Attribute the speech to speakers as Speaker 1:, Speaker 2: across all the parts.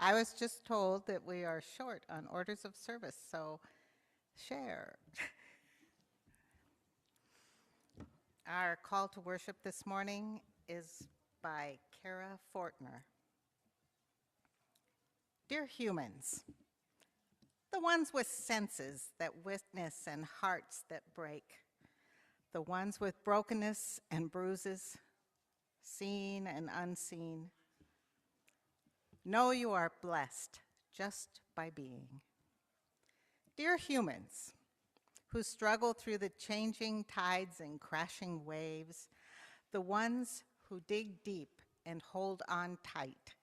Speaker 1: I was just told that we are short on orders of service, so share. Our call to worship this morning is by Kara Fortner. Dear humans, the ones with senses that witness and hearts that break, the ones with brokenness and bruises, seen and unseen, know you are blessed just by being. Dear humans who struggle through the changing tides and crashing waves, the ones who dig deep and hold on tight,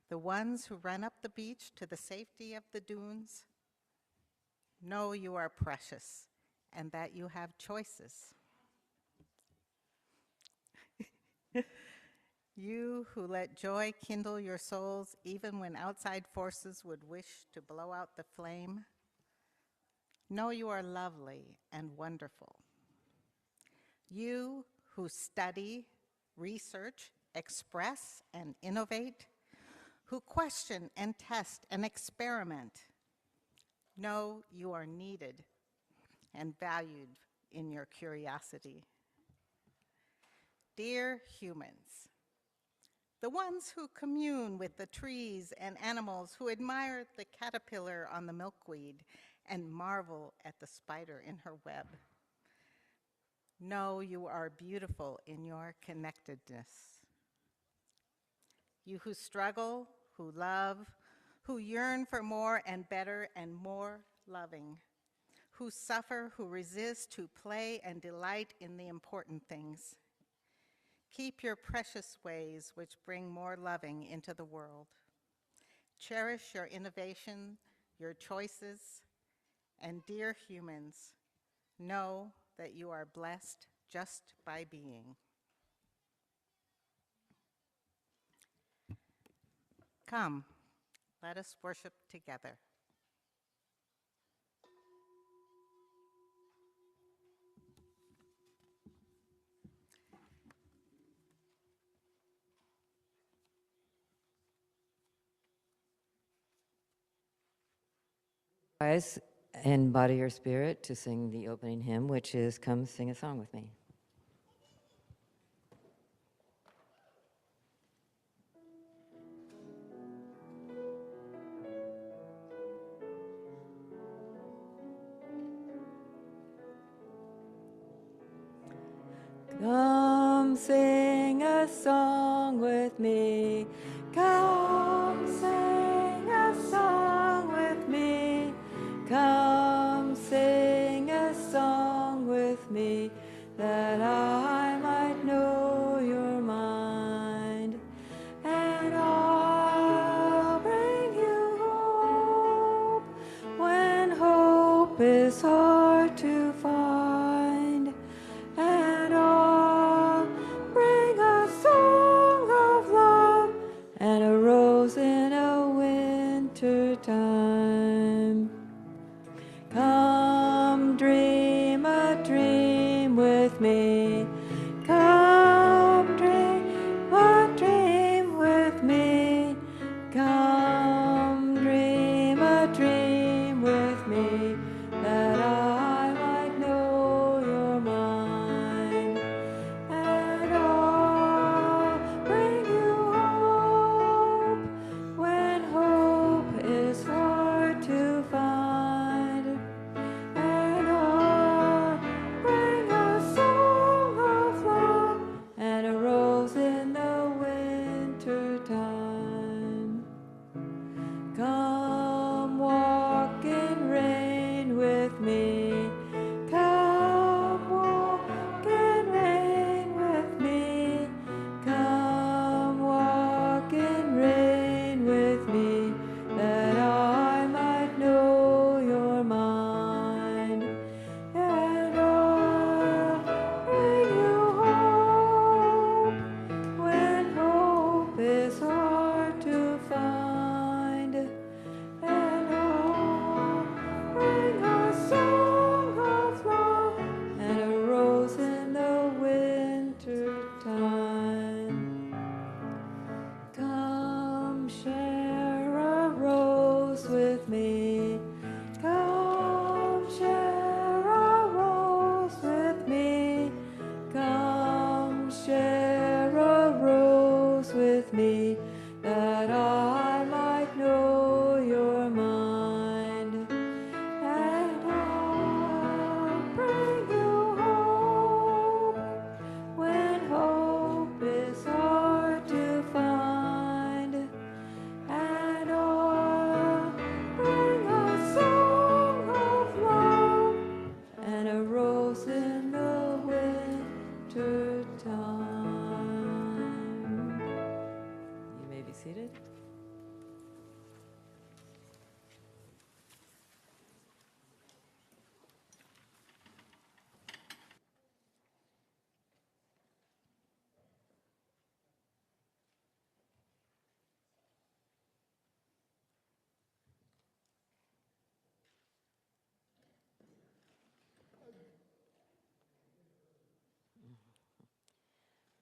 Speaker 1: the ones who run up the beach to the safety of the dunes, know you are precious and that you have choices. You who let joy kindle your souls even when outside forces would wish to blow out the flame, know you are lovely and wonderful. You who study, research, express, and innovate, who question and test and experiment, know you are needed and valued in your curiosity. Dear humans, the ones who commune with the trees and animals, who admire the caterpillar on the milkweed and marvel at the spider in her web, know you are beautiful in your connectedness. You who struggle, who love, who yearn for more and better and more loving, who suffer, who resist, who play and delight in the important things. Keep your precious ways which bring more loving into the world. Cherish your innovation, your choices, and dear humans, know that you are blessed just by being. Come, let us worship together.
Speaker 2: Rise and body or spirit to sing the opening hymn, which is Come Sing a Song with Me. Come sing a song with me. Come sing a song with me. Come sing a song with me, that I might know your mind. And I'll bring you hope when hope is hard to find. And I'll bring a song of love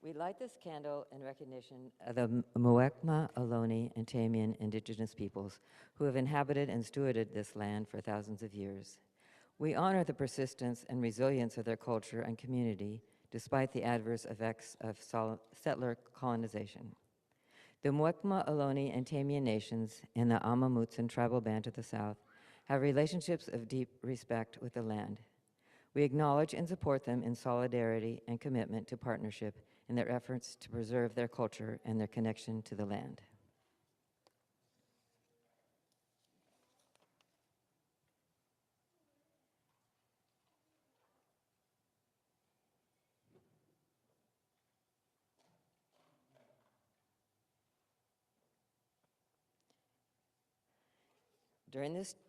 Speaker 2: We light this candle in recognition of the Muwekma, Ohlone, and Tamian indigenous peoples who have inhabited and stewarded this land for thousands of years. We honor the persistence and resilience of their culture and community despite the adverse effects of settler colonization. The Muwekma, Ohlone, and Tamian nations and the Amamutsan tribal band to the south have relationships of deep respect with the land. We acknowledge and support them in solidarity and commitment to partnership in their efforts to preserve their culture and their connection to the land.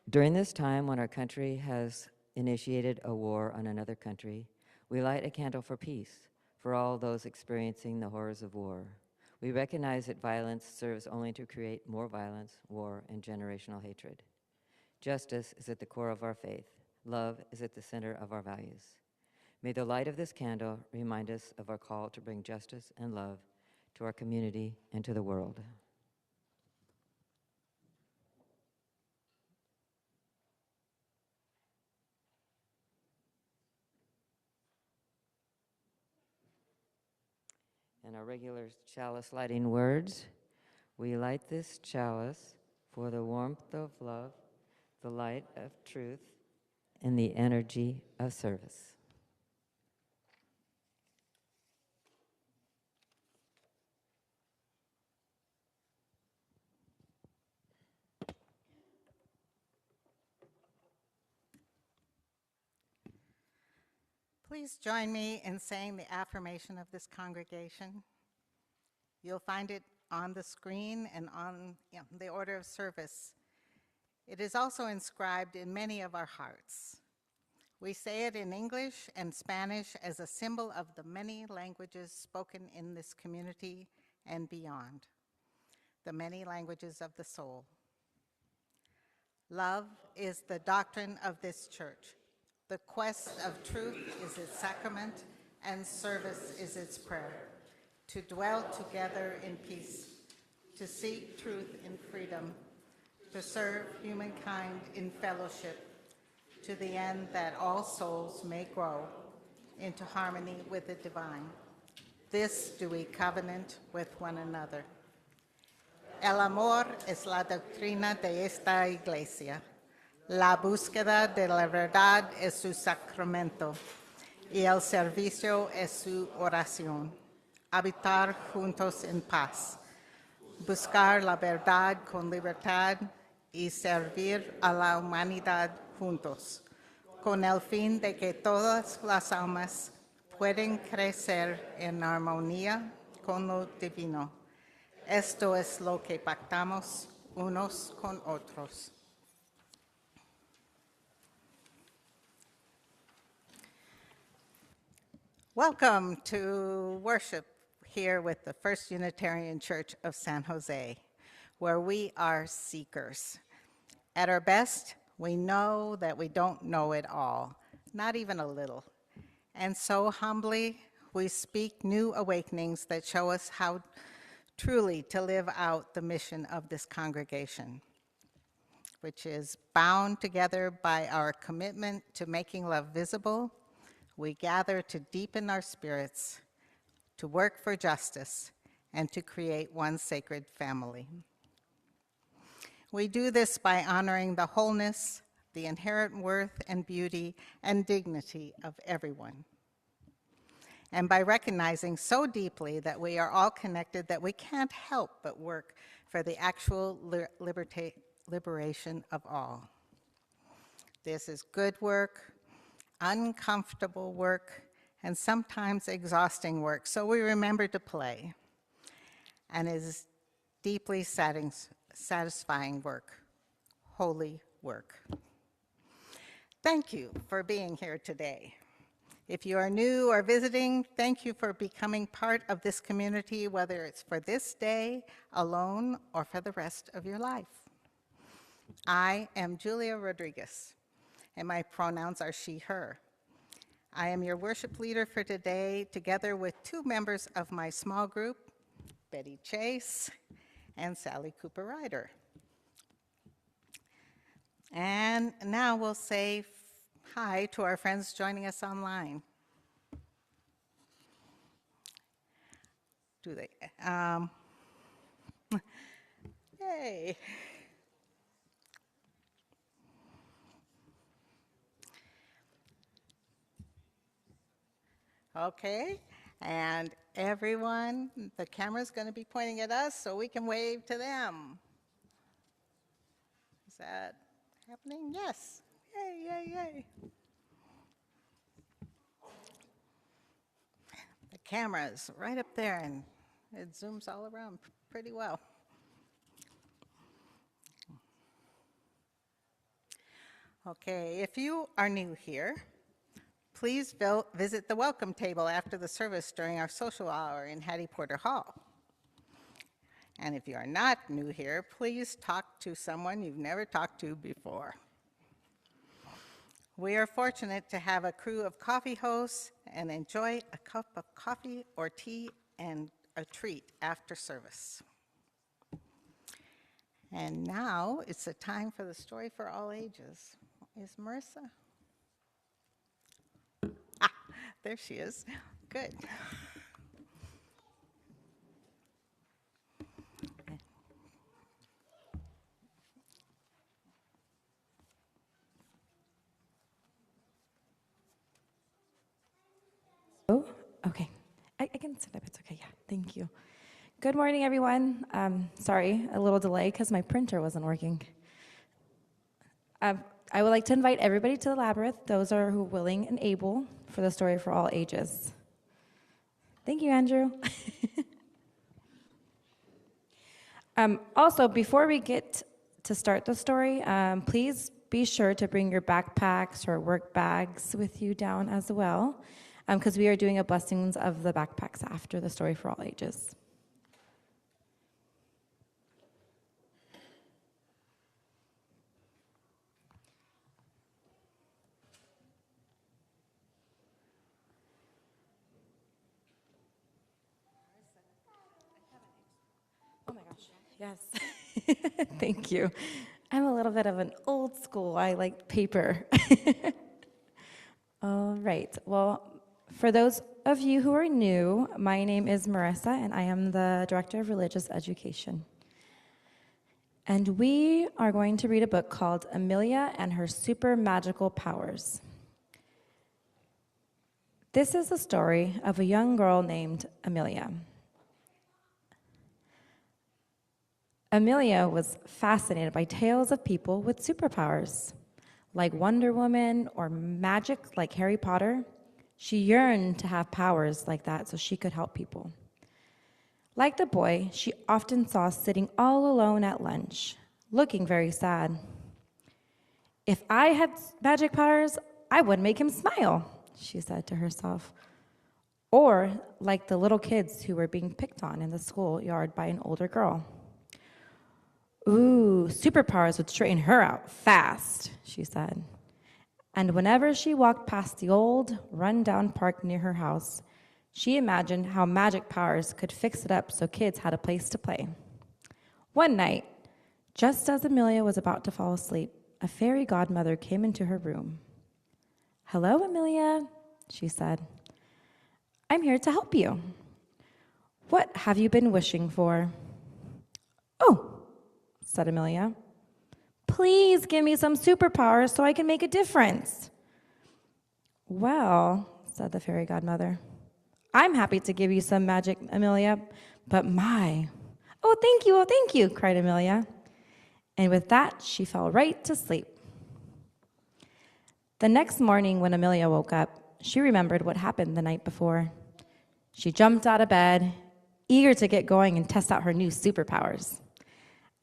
Speaker 2: During this time when our country has initiated a war on another country, we light a candle for peace, for all those experiencing the horrors of war. We recognize that violence serves only to create more violence, war, and generational hatred. Justice is at the core of our faith. Love is at the center of our values. May the light of this candle remind us of our call to bring justice and love to our community and to the world. In our regular chalice lighting words, we light this chalice for the warmth of love, the light of truth, and the energy of service.
Speaker 1: Please join me in saying the affirmation of this congregation. You'll find it on the screen and on the order of service. It is also inscribed in many of our hearts. We say it in English and Spanish as a symbol of the many languages spoken in this community and beyond, the many languages of the soul. Love is the doctrine of this church. The quest of truth is its sacrament, and service is its prayer. To dwell together in peace, to seek truth in freedom, to serve humankind in fellowship, to the end that all souls may grow into harmony with the divine. This do we covenant with one another. El amor es la doctrina de esta iglesia. La búsqueda de la verdad es su sacramento y el servicio es su oración. Habitar juntos en paz, buscar la verdad con libertad y servir a la humanidad juntos, con el fin de que todas las almas puedan crecer en armonía con lo divino. Esto es lo que pactamos unos con otros. Welcome to worship here with the First Unitarian Church of San Jose, where we are seekers. At our best, we know that we don't know it all, not even a little. And so humbly, we speak new awakenings that show us how truly to live out the mission of this congregation, which is bound together by our commitment to making love visible. We gather to deepen our spirits, to work for justice, and to create one sacred family. We do this by honoring the wholeness, the inherent worth and beauty and dignity of everyone, and by recognizing so deeply that we are all connected that we can't help but work for the actual liberation of all. This is good work, uncomfortable work, and sometimes exhausting work, so we remember to play, and it is deeply satisfying work, holy work. Thank you for being here today. If you are new or visiting, thank you for becoming part of this community, whether it's for this day, alone, or for the rest of your life. I am Julia Rodriguez, and my pronouns are she, her. I am your worship leader for today, together with two members of my small group, Betty Chase and Sally Cooperrider. And now we'll say hi to our friends joining us online. Do they? Yay. Okay, and everyone, the camera's going to be pointing at us so we can wave to them. Is that happening? Yes. Yay, yay, yay. The camera's right up there and it zooms all around pretty well. Okay, if you are new here, please visit the welcome table after the service during our social hour in Hattie Porter Hall. And if you are not new here, please talk to someone you've never talked to before. We are fortunate to have a crew of coffee hosts and enjoy a cup of coffee or tea and a treat after service. And now it's the time for the story for all ages. Is Marissa? Ah, there she is. Good.
Speaker 3: Oh, okay. I can sit up. It's okay. Yeah, thank you. Good morning, everyone. Sorry, a little delay because my printer wasn't working. I would like to invite everybody to the labyrinth, those who are willing and able, for the story for all ages. Thank you, Andrew. Also, before we get to start the story, please be sure to bring your backpacks or work bags with you down as well, because we are doing a blessings of the backpacks after the story for all ages. Oh my gosh, yes. Thank you. I'm a little bit of an old school. I like paper. All right. Well, for those of you who are new, my name is Marissa, and I am the Director of Religious Education. And we are going to read a book called Amelia and Her Super Magical Powers. This is the story of a young girl named Amelia. Amelia was fascinated by tales of people with superpowers, like Wonder Woman or magic like Harry Potter. She yearned to have powers like that so she could help people. Like the boy, she often saw sitting all alone at lunch, looking very sad. If I had magic powers, I would make him smile, she said to herself. Or like the little kids who were being picked on in the schoolyard by an older girl. Ooh, superpowers would straighten her out fast, she said. And whenever she walked past the old, run-down park near her house, she imagined how magic powers could fix it up so kids had a place to play. One night, just as Amelia was about to fall asleep, a fairy godmother came into her room. "Hello, Amelia," she said. "I'm here to help you. What have you been wishing for?" "Oh," said Amelia. "Please give me some superpowers so I can make a difference." "Well," said the fairy godmother, "I'm happy to give you some magic, Amelia, but my..." Oh, thank you, cried Amelia. And with that, she fell right to sleep. The next morning when Amelia woke up, she remembered what happened the night before. She jumped out of bed, eager to get going and test out her new superpowers.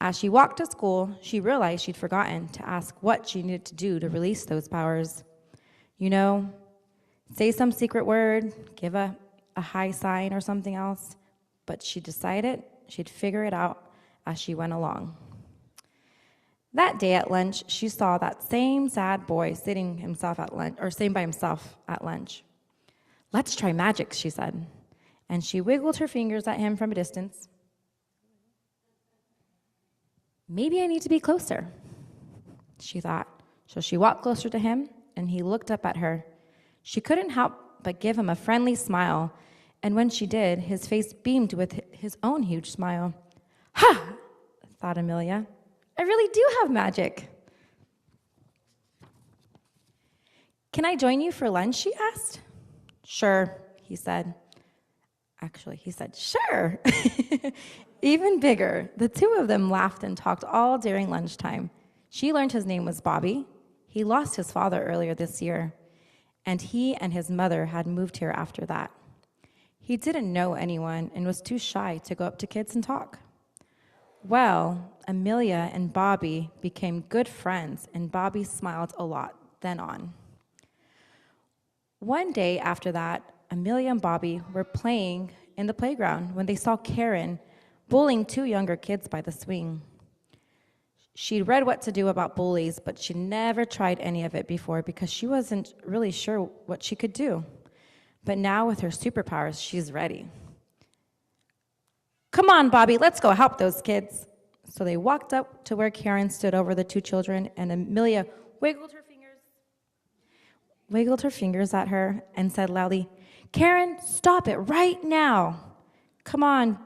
Speaker 3: As she walked to school, she realized she'd forgotten to ask what she needed to do to release those powers. You know, say some secret word, give a high sign or something else, but she decided she'd figure it out as she went along. That day at lunch, she saw that same sad boy sitting himself at lunch, or sitting by himself at lunch. "Let's try magic," she said. And she wiggled her fingers at him from a distance. "Maybe I need to be closer," she thought. So she walked closer to him, and he looked up at her. She couldn't help but give him a friendly smile, and when she did, his face beamed with his own huge smile. "Ha!" thought Amelia. "I really do have magic." "Can I join you for lunch?" she asked. "Sure," he said. Actually, he said, "Sure." Even bigger. The two of them laughed and talked all during lunchtime. She learned his name was Bobby. He lost his father earlier this year, and he and his mother had moved here after that. He didn't know anyone and was too shy to go up to kids and talk. Well, Amelia and Bobby became good friends, and Bobby smiled a lot then on. One day after that, Amelia and Bobby were playing in the playground when they saw Karen bullying two younger kids by the swing. She'd read what to do about bullies, but she never tried any of it before because she wasn't really sure what she could do. But now with her superpowers, she's ready. "Come on, Bobby, let's go help those kids." So they walked up to where Karen stood over the two children, and Amelia wiggled her fingers at her and said loudly, "Karen, stop it right now. Come on,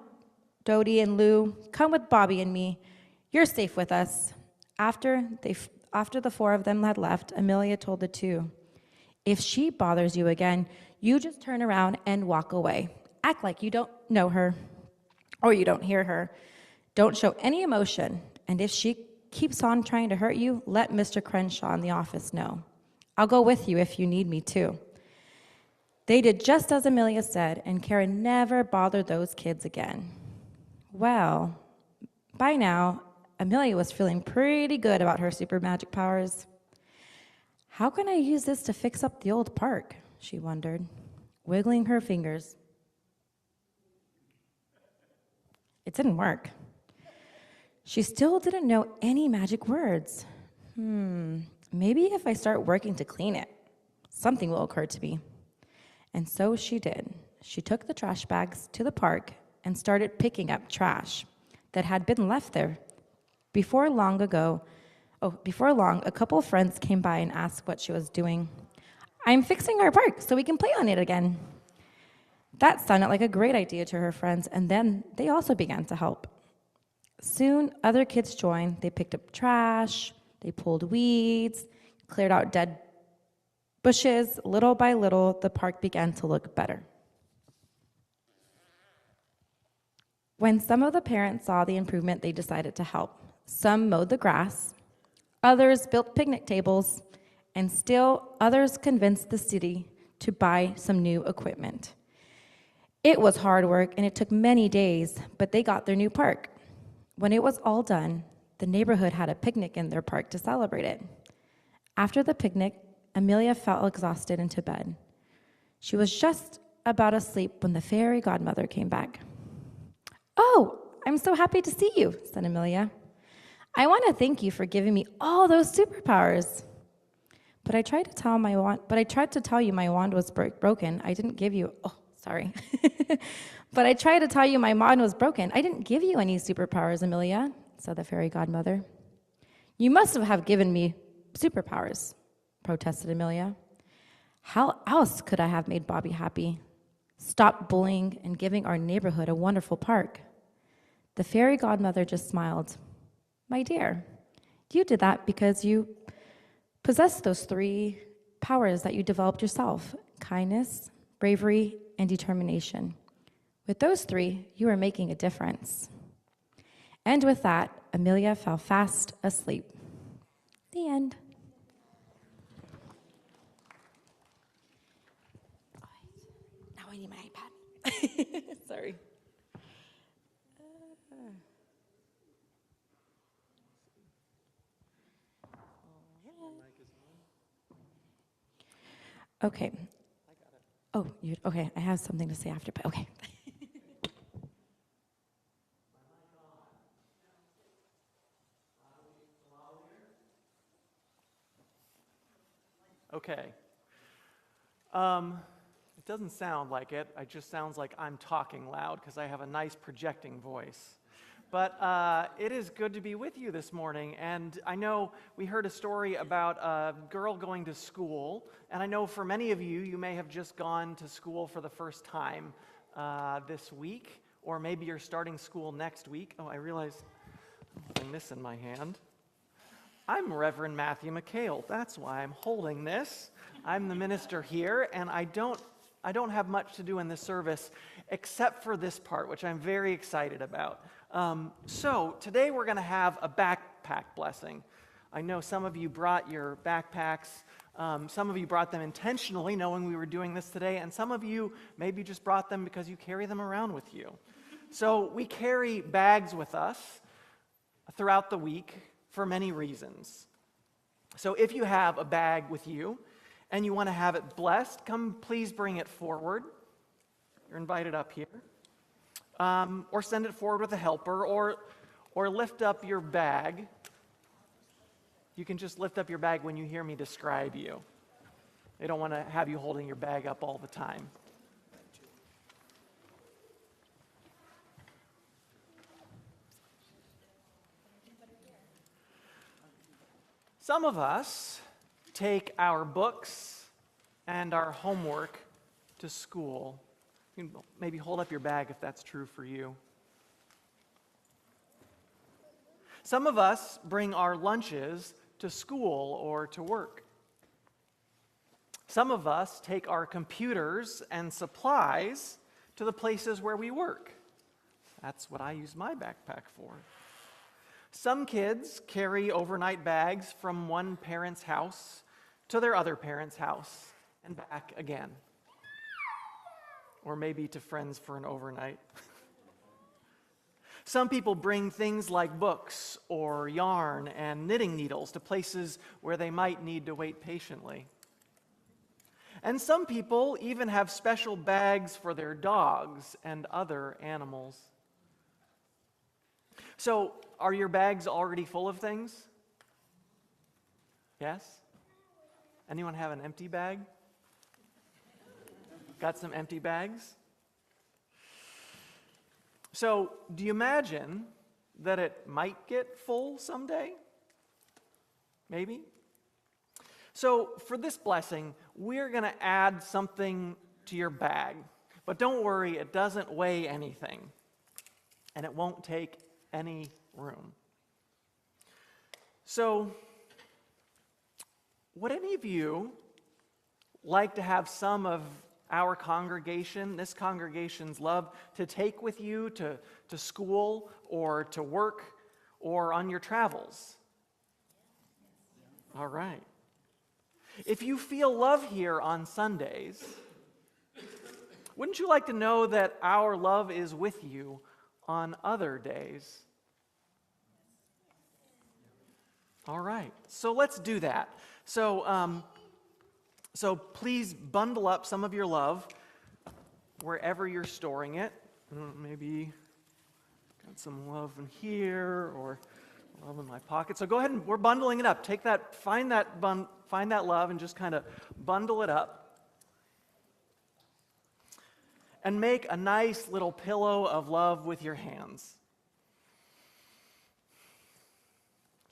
Speaker 3: Dodie and Lou, come with Bobby and me. You're safe with us." After the four of them had left, Amelia told the two, "If she bothers you again, you just turn around and walk away. Act like you don't know her or you don't hear her. Don't show any emotion. And if she keeps on trying to hurt you, let Mr. Crenshaw in the office know. I'll go with you if you need me to." They did just as Amelia said, and Karen never bothered those kids again. Well, by now, Amelia was feeling pretty good about her super magic powers. "How can I use this to fix up the old park?" she wondered, wiggling her fingers. It didn't work. She still didn't know any magic words. Maybe if I start working to clean it, something will occur to me. And so she did. She took the trash bags to the park and started picking up trash that had been left there. Before long, a couple of friends came by and asked what she was doing. "I'm fixing our park so we can play on it again." That sounded like a great idea to her friends, and then they also began to help. Soon, other kids joined. They picked up trash, they pulled weeds, cleared out dead bushes. Little by little, the park began to look better. When some of the parents saw the improvement, they decided to help. Some mowed the grass, others built picnic tables, and still others convinced the city to buy some new equipment. It was hard work, and it took many days, but they got their new park. When it was all done, the neighborhood had a picnic in their park to celebrate it. After the picnic, Amelia fell exhausted into bed. She was just about asleep when the fairy godmother came back. "Oh, I'm so happy to see you," said Amelia. "I want to thank you for giving me all those superpowers. But I tried to tell you my wand was broken. I didn't give you. Oh, sorry. But I tried to tell you my wand was broken. I didn't give you any superpowers, Amelia," said the fairy godmother. "You must have given me superpowers," protested Amelia. "How else could I have made Bobby happy, stop bullying, and giving our neighborhood a wonderful park?" The fairy godmother just smiled. "My dear, you did that because you possess those 3 powers that you developed yourself: kindness, bravery, and determination. With those 3, you are making a difference." And with that, Amelia fell fast asleep. The end. Now I need my iPad. Sorry. Okay. Oh, okay. I have something to say after, but okay.
Speaker 4: Okay. It doesn't sound like it. It just sounds like I'm talking loud because I have a nice projecting voice. But it is good to be with you this morning. And I know we heard a story about a girl going to school. And I know for many of you, you may have just gone to school for the first time this week. Or maybe you're starting school next week. Oh, I realize I'm holding this in my hand. I'm Reverend Matthew McHale. That's why I'm holding this. I'm the minister here, and I don't have much to do in this service except for this part, which I'm very excited about. So today we're going to have a backpack blessing. I know some of you brought your backpacks. Some of you brought them intentionally, knowing we were doing this today, and some of you maybe just brought them because you carry them around with you. So we carry bags with us throughout the week for many reasons. So if you have a bag with you and you want to have it blessed, come please bring it forward. You're invited up here. Or send it forward with a helper, or lift up your bag. You can just lift up your bag when you hear me describe you. They don't want to have you holding your bag up all the time. Some of us take our books and our homework to school. You can maybe hold up your bag if that's true for you. Some of us bring our lunches to school or to work. Some of us take our computers and supplies to the places where we work. That's what I use my backpack for. Some kids carry overnight bags from one parent's house to their other parent's house and back again. Or maybe to friends for an overnight. Some people bring things like books or yarn and knitting needles to places where they might need to wait patiently. And some people even have special bags for their dogs and other animals. So, are your bags already full of things? Yes? Anyone have an empty bag? Got some empty bags? So, do you imagine that it might get full someday? Maybe? So, for this blessing, we're going to add something to your bag. But don't worry, it doesn't weigh anything. And it won't take any room. So, would any of you like to have some of our congregation, this congregation's love, to take with you to school or to work or on your travels? All right. If you feel love here on Sundays, wouldn't you like to know that our love is with you on other days? All right, so let's do that. So please bundle up some of your love wherever you're storing it. Maybe got some love in here or love in my pocket. So go ahead and we're bundling it up. Take that, find that love and just kind of bundle it up. And make a nice little pillow of love with your hands.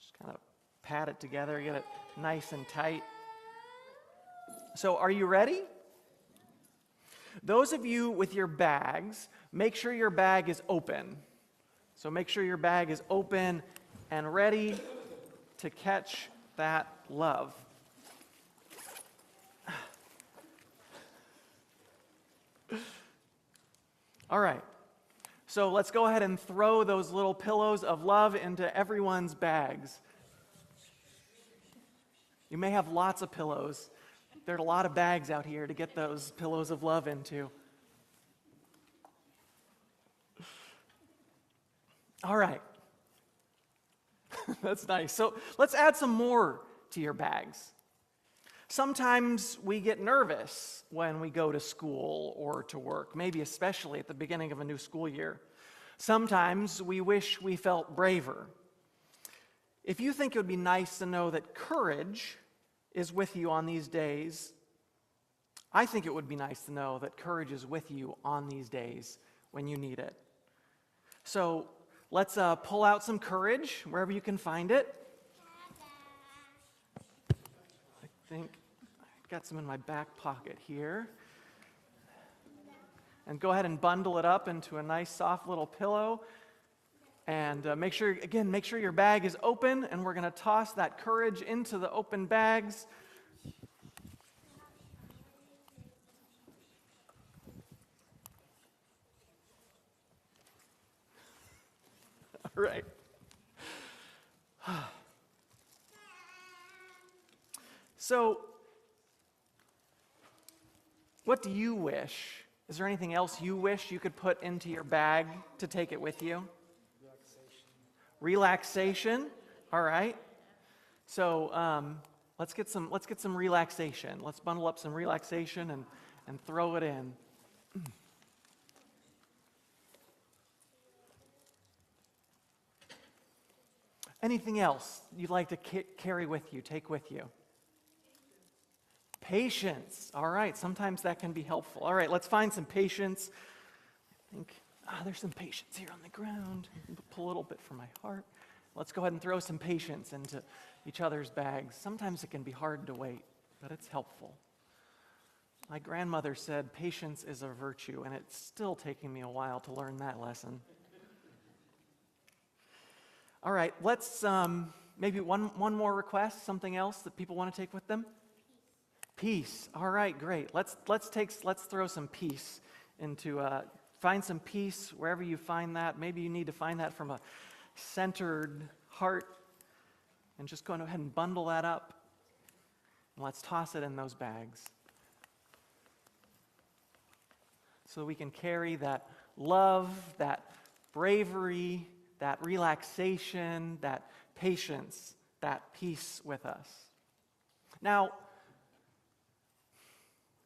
Speaker 4: Just kind of pat it together, get it nice and tight. So are you ready? Those of you with your bags, make sure your bag is open. So make sure your bag is open and ready to catch that love. All right, so let's go ahead and throw those little pillows of love into everyone's bags. You may have lots of pillows. There are a lot of bags out here to get those pillows of love into. All right. That's nice. So let's add some more to your bags. Sometimes we get nervous when we go to school or to work, maybe especially at the beginning of a new school year. Sometimes we wish we felt braver. If you think it would be nice to know that courage is with you on these days, I think it would be nice to know that courage is with you on these days when you need it. So let's pull out some courage wherever you can find it. I think I've got some in my back pocket here. And go ahead and bundle it up into a nice soft little pillow. And make sure your bag is open, and we're going to toss that courage into the open bags. All right. So, what do you wish? Is there anything else you wish you could put into your bag to take it with you? Relaxation. All right. So let's get some relaxation. Let's bundle up some relaxation and throw it in. Anything else you'd like to carry with you, take with you? Patience. All right, sometimes that can be helpful. All right, let's find some patience. I think, there's some patience here on the ground. Pull a little bit from my heart. Let's go ahead and throw some patience into each other's bags. Sometimes it can be hard to wait, but it's helpful. My grandmother said patience is a virtue, and it's still taking me a while to learn that lesson. All right, let's maybe one more request, something else that people want to take with them. Peace. All right, great. Let's throw some peace into find some peace wherever you find that. Maybe you need to find that from a centered heart, and just go ahead and bundle that up. And let's toss it in those bags, so we can carry that love, that bravery, that relaxation, that patience, that peace with us. Now,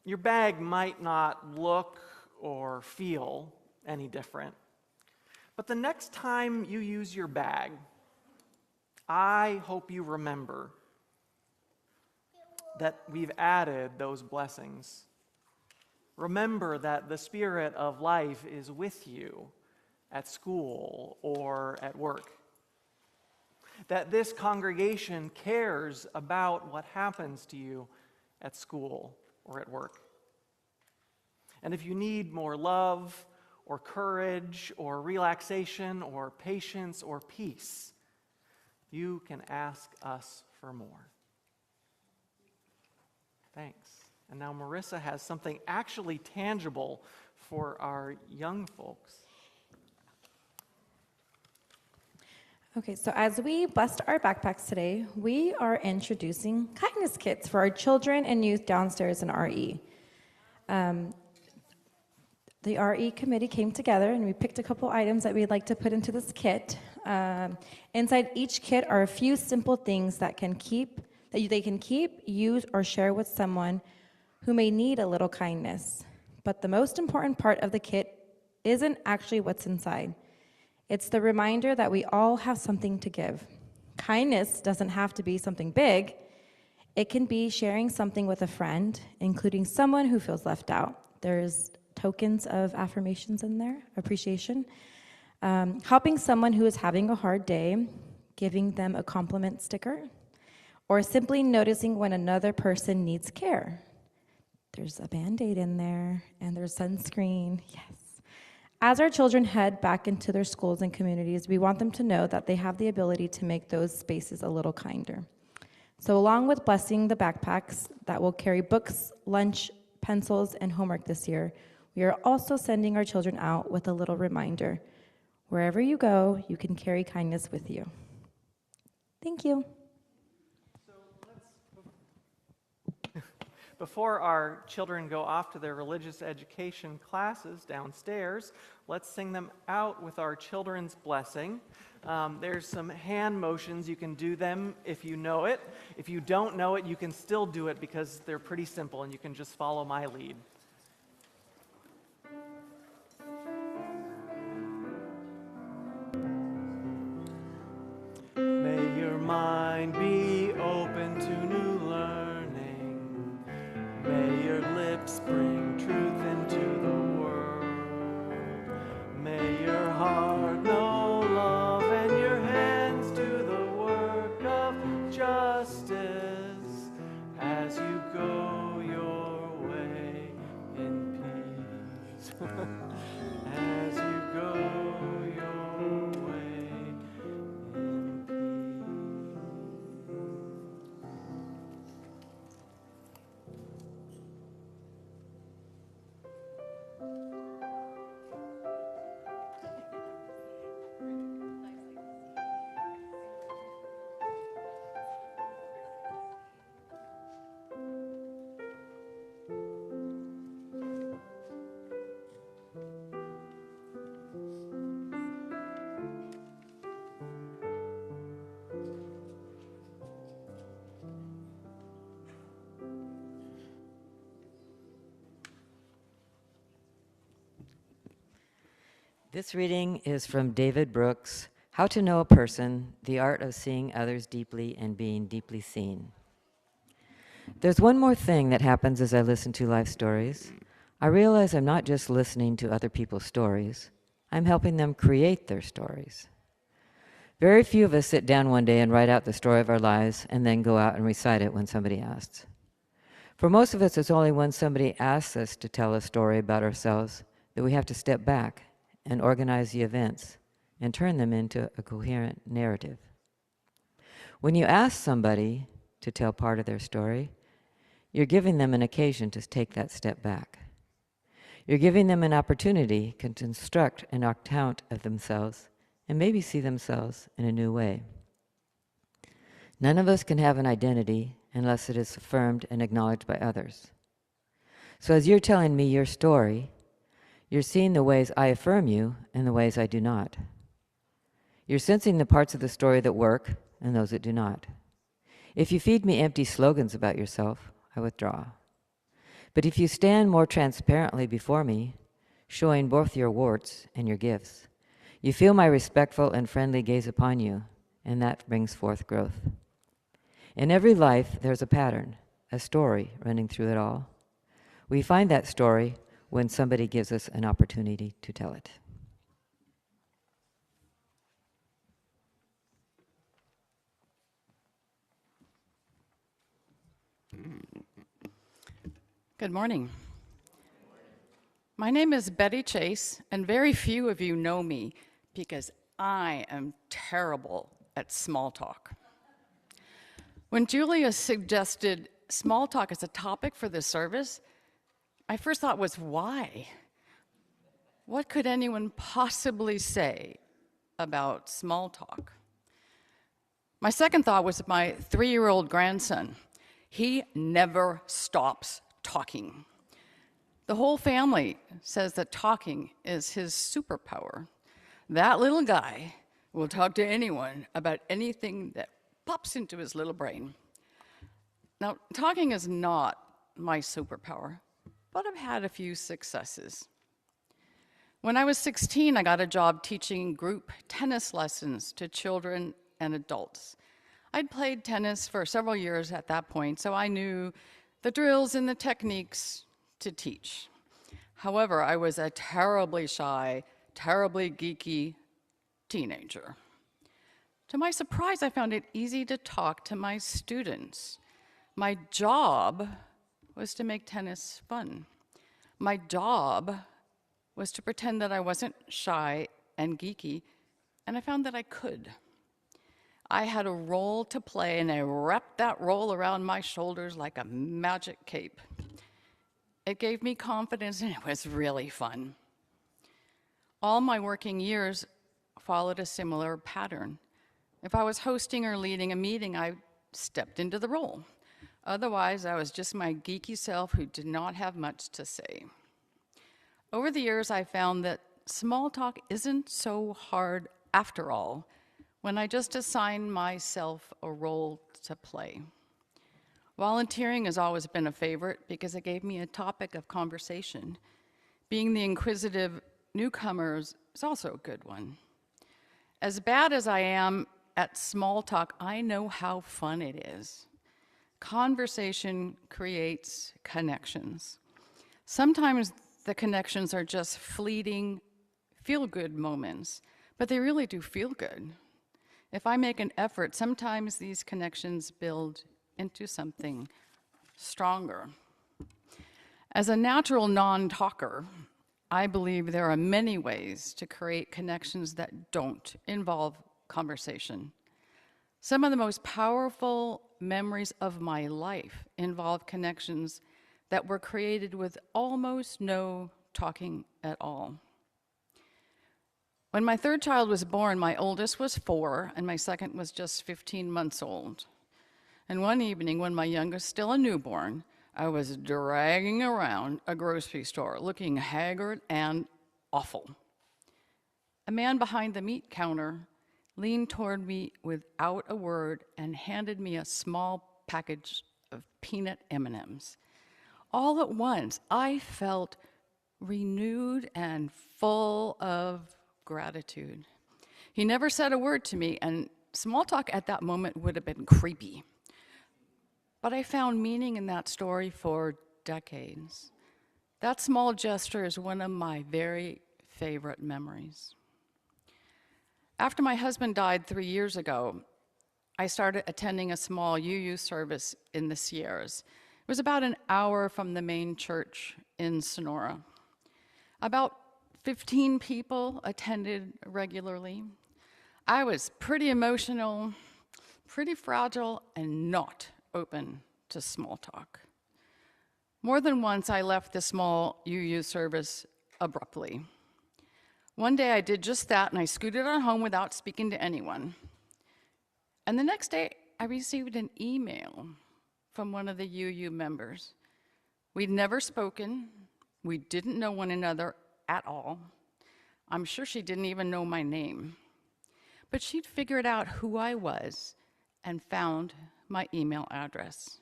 Speaker 4: your bag might not look or feel any different, but the next time you use your bag, I hope you remember that we've added those blessings. Remember that the Spirit of life is with you at school or at work. That this congregation cares about what happens to you at school or at work. And if you need more love or courage or relaxation or patience or peace, you can ask us for more. Thanks. And now Marissa has something actually tangible for our young folks.
Speaker 3: Okay, so as we blessed our backpacks today, we are introducing kindness kits for our children and youth downstairs in RE. The RE committee came together and we picked a couple items that we'd like to put into this kit. Inside each kit are a few simple things that they can keep, use, or share with someone who may need a little kindness. But the most important part of the kit isn't actually what's inside. It's the reminder that we all have something to give. Kindness doesn't have to be something big. It can be sharing something with a friend, including someone who feels left out. There's tokens of affirmations in there, appreciation. Helping someone who is having a hard day, giving them a compliment sticker, or simply noticing when another person needs care. There's a Band-Aid in there, and there's sunscreen, yes. As our children head back into their schools and communities, we want them to know that they have the ability to make those spaces a little kinder. So along with blessing the backpacks that will carry books, lunch, pencils, and homework this year, we are also sending our children out with a little reminder. Wherever you go, you can carry kindness with you. Thank you.
Speaker 4: Before our children go off to their religious education classes downstairs, let's sing them out with our children's blessing. There's some hand motions. You can do them if you know it. If you don't know it, you can still do it because they're pretty simple and you can just follow my lead. May your mind be open to new learning. Bring truth into the world. May your heart know love and your hands do the work of justice as you go your way in peace. As you go your way in peace.
Speaker 2: This reading is from David Brooks, How to Know a Person, The Art of Seeing Others Deeply and Being Deeply Seen. There's one more thing that happens as I listen to life stories. I realize I'm not just listening to other people's stories, I'm helping them create their stories. Very few of us sit down one day and write out the story of our lives and then go out and recite it when somebody asks. For most of us, it's only when somebody asks us to tell a story about ourselves that we have to step back and organize the events and turn them into a coherent narrative. When you ask somebody to tell part of their story, you're giving them an occasion to take that step back. You're giving them an opportunity to construct an account of themselves and maybe see themselves in a new way. None of us can have an identity unless it is affirmed and acknowledged by others. So as you're telling me your story, you're seeing the ways I affirm you and the ways I do not. You're sensing the parts of the story that work and those that do not. If you feed me empty slogans about yourself, I withdraw. But if you stand more transparently before me, showing both your warts and your gifts, you feel my respectful and friendly gaze upon you, and that brings forth growth. In every life, there's a pattern, a story running through it all. We find that story when somebody gives us an opportunity to tell it.
Speaker 5: Good morning. My name is Betty Chase, and very few of you know me because I am terrible at small talk. When Julia suggested small talk as a topic for this service, my first thought was, why? What could anyone possibly say about small talk? My second thought was my 3-year-old grandson. He never stops talking. The whole family says that talking is his superpower. That little guy will talk to anyone about anything that pops into his little brain. Now, talking is not my superpower, but I've had a few successes. When I was 16, I got a job teaching group tennis lessons to children and adults. I'd played tennis for several years at that point, so I knew the drills and the techniques to teach. However, I was a terribly shy, terribly geeky teenager. To my surprise, I found it easy to talk to my students. My job was to make tennis fun. My job was to pretend that I wasn't shy and geeky, and I found that I could. I had a role to play, and I wrapped that role around my shoulders like a magic cape. It gave me confidence, and it was really fun. All my working years followed a similar pattern. If I was hosting or leading a meeting, I stepped into the role. Otherwise, I was just my geeky self who did not have much to say. Over the years, I found that small talk isn't so hard after all, when I just assign myself a role to play. Volunteering has always been a favorite because it gave me a topic of conversation. Being the inquisitive newcomer is also a good one. As bad as I am at small talk, I know how fun it is. Conversation creates connections. Sometimes the connections are just fleeting, feel-good moments, but they really do feel good. If I make an effort, sometimes these connections build into something stronger. As a natural non-talker, I believe there are many ways to create connections that don't involve conversation. Some of the most powerful memories of my life involve connections that were created with almost no talking at all. When my third child was born, my oldest was 4, and my second was just 15 months old. And one evening, when my youngest, still a newborn, I was dragging around a grocery store, looking haggard and awful. A man behind the meat counter leaned toward me without a word and handed me a small package of peanut M&Ms. All at once, I felt renewed and full of gratitude. He never said a word to me, and small talk at that moment would have been creepy. But I found meaning in that story for decades. That small gesture is one of my very favorite memories. After my husband died 3 years ago, I started attending a small UU service in the Sierras. It was about an hour from the main church in Sonora. About 15 people attended regularly. I was pretty emotional, pretty fragile, and not open to small talk. More than once, I left the small UU service abruptly. One day, I did just that, and I scooted on home without speaking to anyone. And the next day, I received an email from one of the UU members. We'd never spoken. We didn't know one another at all. I'm sure she didn't even know my name. But she'd figured out who I was and found my email address.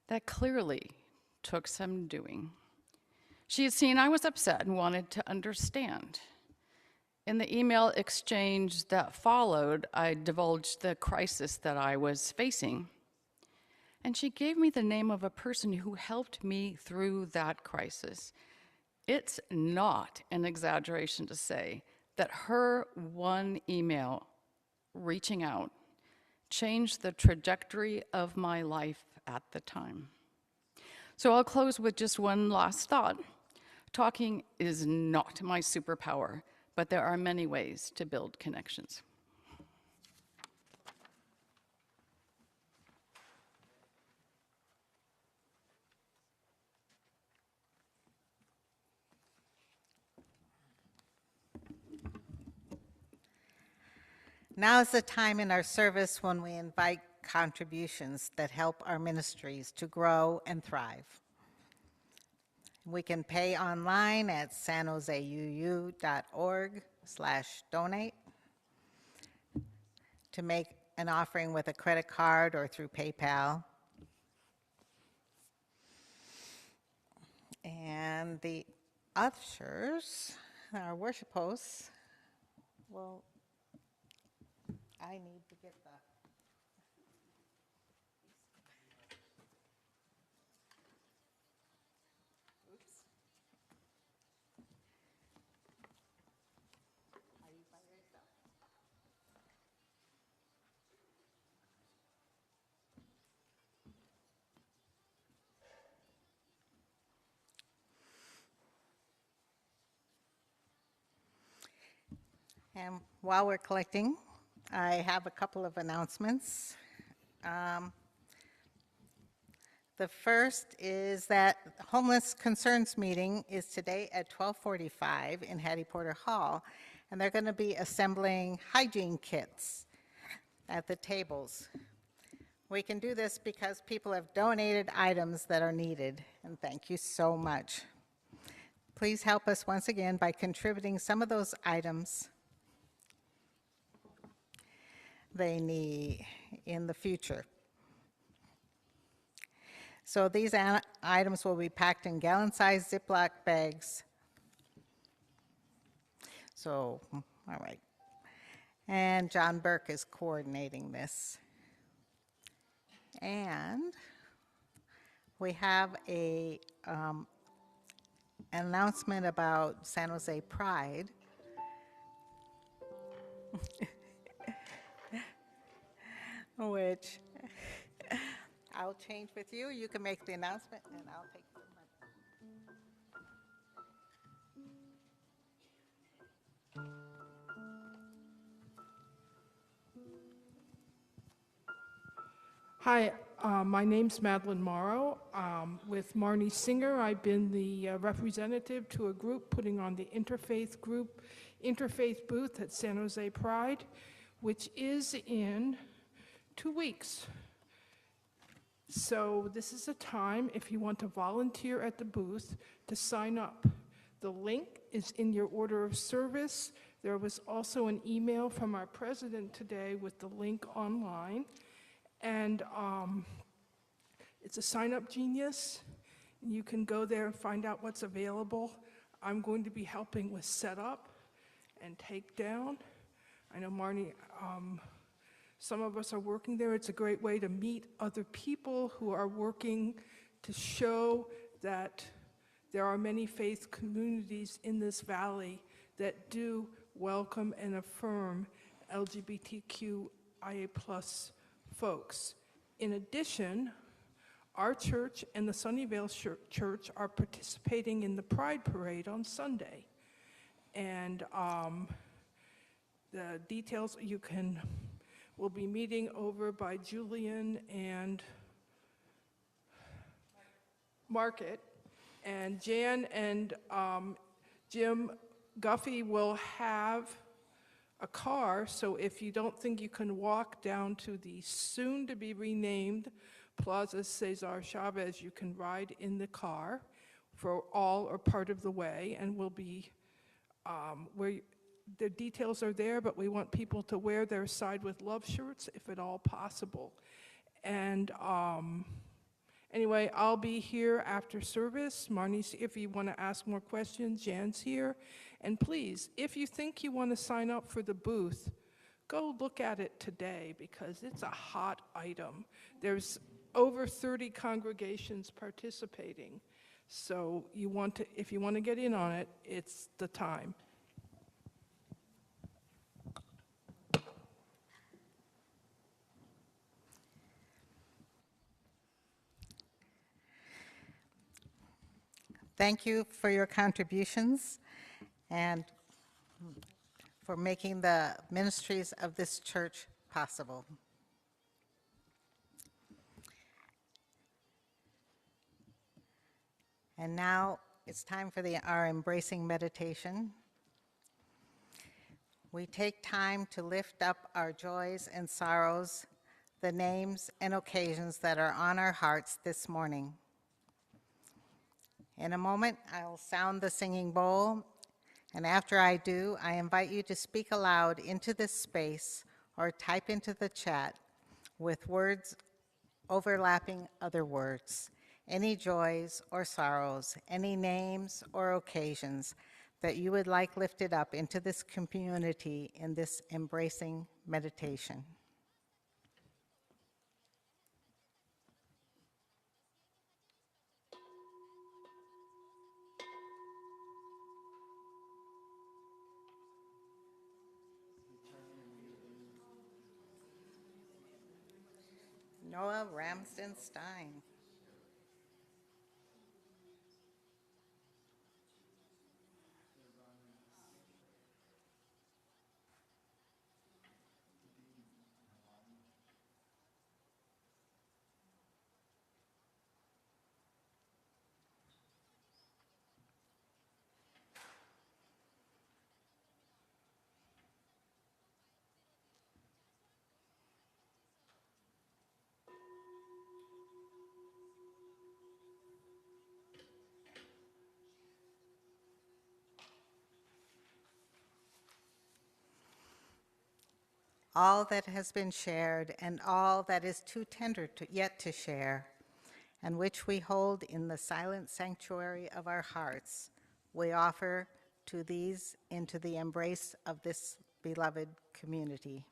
Speaker 5: That clearly took some doing. She had seen I was upset and wanted to understand. In the email exchange that followed, I divulged the crisis that I was facing. And she gave me the name of a person who helped me through that crisis. It's not an exaggeration to say that her one email reaching out changed the trajectory of my life at the time. So I'll close with just one last thought. Talking is not my superpower, but there are many ways to build connections.
Speaker 1: Now is the time in our service when we invite contributions that help our ministries to grow and thrive. We can pay online at sanjoseuu.org/donate, to make an offering with a credit card or through PayPal. And the ushers, our worship hosts, will, I need to get the, oops. Are you by yourself? And while we're collecting, I have a couple of announcements. The first is that Homeless Concerns meeting is today at 12:45 in Hattie Porter Hall, and they're going to be assembling hygiene kits at the tables. We can do this because people have donated items that are needed, and thank you so much. Please help us once again by contributing some of those items they need in the future. So these items will be packed in gallon-sized Ziploc bags. So, all right. And John Burke is coordinating this. And we have a announcement about San Jose Pride. Which I'll change with you. You can make the announcement and I'll take the mic.
Speaker 6: Hi, my name's Madeline Morrow. With Marnie Singer, I've been the representative to a group putting on the interfaith booth at San Jose Pride, which is in 2 weeks. So this is a time, if you want to volunteer at the booth, to sign up. The link is in your order of service. There was also an email from our president today with the link online. And it's a sign-up genius. You can go there and find out what's available. I'm going to be helping with setup and takedown. I know Marnie, some of us are working there. It's a great way to meet other people who are working to show that there are many faith communities in this valley that do welcome and affirm LGBTQIA+ folks. In addition, our church and the Sunnyvale Church are participating in the Pride Parade on Sunday. And the details we'll be meeting over by Julian and Market. And Jan and Jim Guffey will have a car, so if you don't think you can walk down to the soon-to-be renamed Plaza Cesar Chavez, you can ride in the car for all or part of the way, and we'll be the details are there, but we want people to wear their Side with Love shirts if at all possible. And anyway, I'll be here after service. Marnie's, if you want to ask more questions, Jan's here. And please, if you think you want to sign up for the booth, go look at it today because it's a hot item. There's over 30 congregations participating. So if you want to get in on it, it's the time.
Speaker 1: Thank you for your contributions and for making the ministries of this church possible. And now it's time for our embracing meditation. We take time to lift up our joys and sorrows, the names and occasions that are on our hearts this morning. In a moment, I'll sound the singing bowl, and after I do, I invite you to speak aloud into this space or type into the chat with words overlapping other words, any joys or sorrows, any names or occasions that you would like lifted up into this community in this embracing meditation. Noah Ramsden Stein. All that has been shared and all that is too tender yet to share, and which we hold in the silent sanctuary of our hearts, we offer to these into the embrace of this beloved community.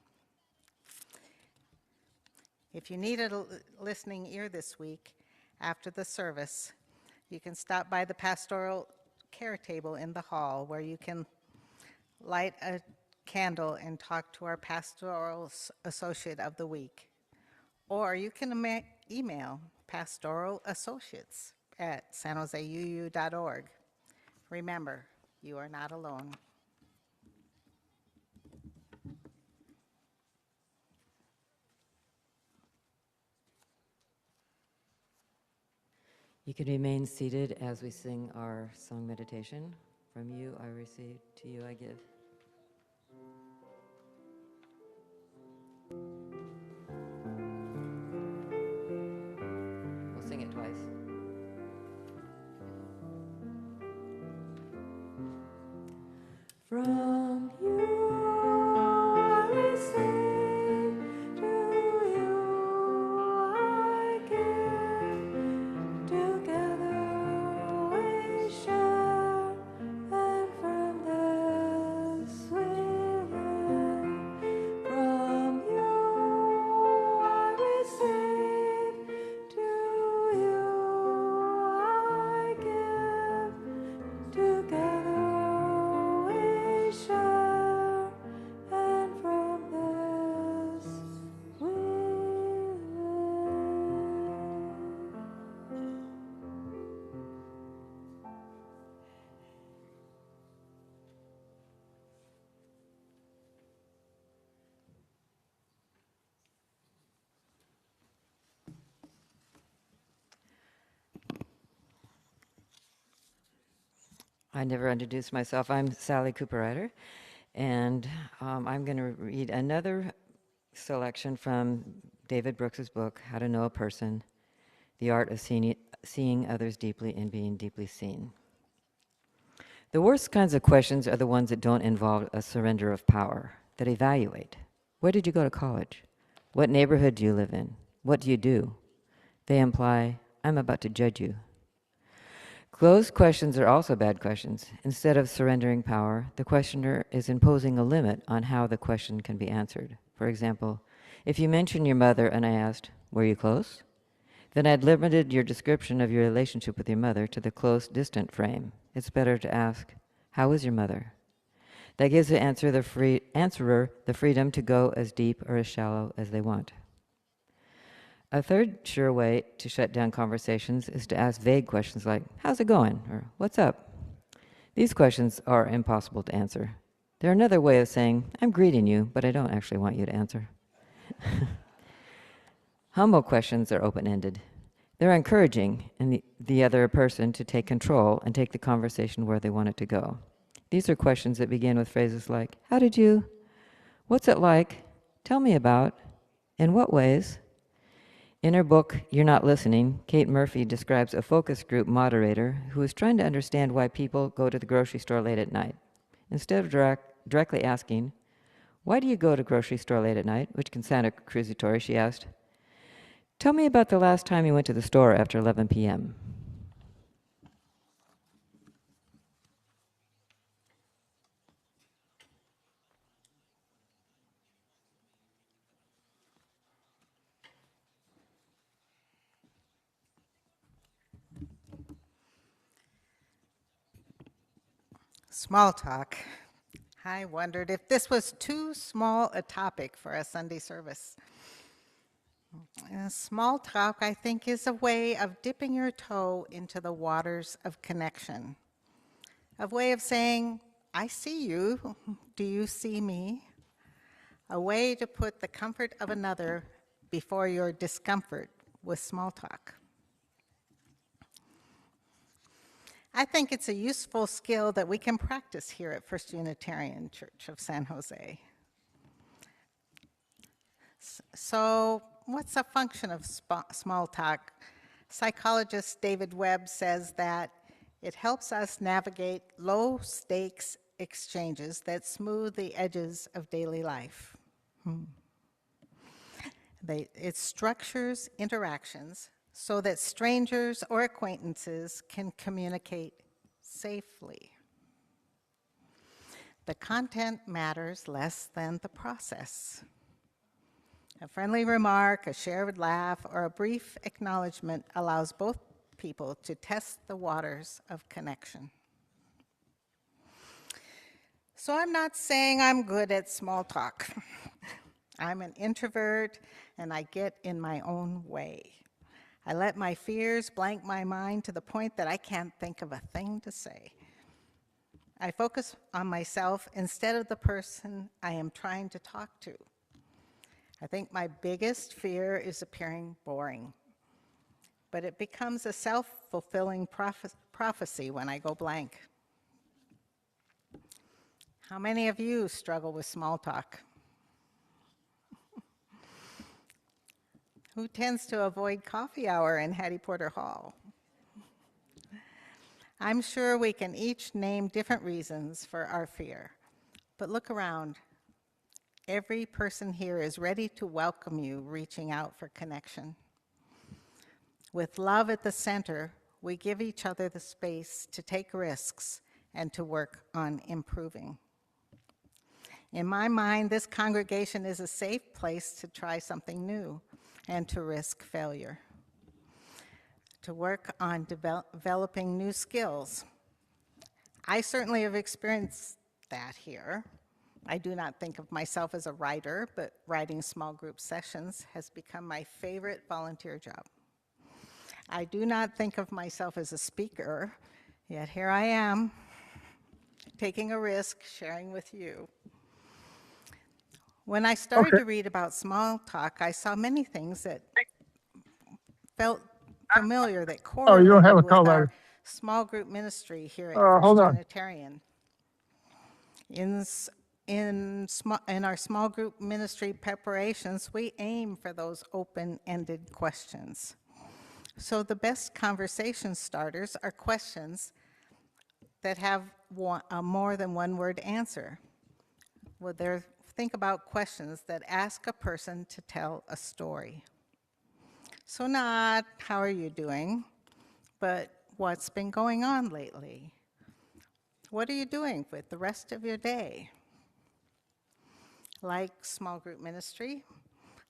Speaker 1: If you need a listening ear this week, after the service, you can stop by the pastoral care table in the hall where you can light a candle and talk to our pastoral associate of the week. Or you can email pastoralassociates@sanjoseuu.org. Remember, you are not alone.
Speaker 2: You can remain seated as we sing our song meditation. From you I receive, to you I give. We'll sing it twice. From you I receive, to you I give. Together we share, and from this we live. From you I receive, to you I give. Together we share, and from this we live. I never introduced myself. I'm Sally Cooperrider, and I'm going to read another selection from David Brooks's book, How to Know a Person, The Art of Seeing Others Deeply and Being Deeply Seen. The worst kinds of questions are the ones that don't involve a surrender of power, that evaluate. Where did you go to college? What neighborhood do you live in? What do you do? They imply, I'm about to judge you. Closed questions are also bad questions. Instead of surrendering power, the questioner is imposing a limit on how the question can be answered. For example, if you mention your mother and I asked, were you close? Then I'd limited your description of your relationship with your mother to the close, distant frame. It's better to ask, how is your mother? That gives the answerer the freedom to go as deep or as shallow as they want. A third sure way to shut down conversations is to ask vague questions like, how's it going? Or what's up? These questions are impossible to answer. They're another way of saying, I'm greeting you, but I don't actually want you to answer. Humble questions are open-ended. They're encouraging in the other person to take control and take the conversation where they want it to go. These are questions that begin with phrases like, how did you? What's it like? Tell me about. In what ways? In her book, You're Not Listening, Kate Murphy describes a focus group moderator who is trying to understand why people go to the grocery store late at night. Instead of directly asking, why do you go to the grocery store late at night, which can sound accusatory, she asked, tell me about the last time you went to the store after 11 p.m.
Speaker 1: Small talk. I wondered if this was too small a topic for a Sunday service. Small talk, I think, is a way of dipping your toe into the waters of connection. A way of saying, I see you, do you see me? A way to put the comfort of another before your discomfort with small talk. I think it's a useful skill that we can practice here at First Unitarian Church of San Jose. So, what's a function of small talk? Psychologist David Webb says that it helps us navigate low-stakes exchanges that smooth the edges of daily life. It structures interactions so that strangers or acquaintances can communicate safely. The content matters less than the process. A friendly remark, a shared laugh, or a brief acknowledgement allows both people to test the waters of connection. So I'm not saying I'm good at small talk. I'm an introvert, and I get in my own way. I let my fears blank my mind to the point that I can't think of a thing to say. I focus on myself instead of the person I am trying to talk to. I think my biggest fear is appearing boring, but it becomes a self-fulfilling prophecy when I go blank. How many of you struggle with small talk? Who tends to avoid coffee hour in Hattie Porter Hall? I'm sure we can each name different reasons for our fear, but look around. Every person here is ready to welcome you reaching out for connection. With love at the center, we give each other the space to take risks and to work on improving. In my mind, this congregation is a safe place to try something new and to risk failure, to work on developing new skills. I certainly have experienced that here. I do not think of myself as a writer, but writing small group sessions has become my favorite volunteer job. I do not think of myself as a speaker, yet here I am, taking a risk, sharing with you. When I started to read about small talk, I saw many things that felt familiar, that correlated with our small group ministry here at First Unitarian. In our small group ministry preparations, we aim for those open-ended questions. So the best conversation starters are questions that have more than one word answer. Well, think about questions that ask a person to tell a story. So not, how are you doing, but what's been going on lately? What are you doing with the rest of your day? Like small group ministry,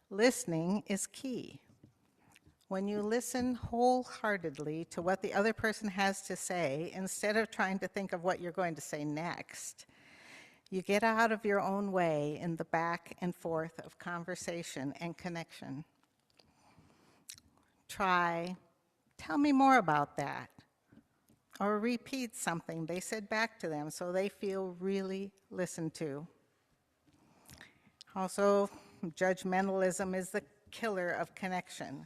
Speaker 1: listening is key. When you listen wholeheartedly to what the other person has to say, instead of trying to think of what you're going to say next, you get out of your own way in the back and forth of conversation and connection. Try, tell me more about that, or repeat something they said back to them so they feel really listened to. Also, judgmentalism is the killer of connection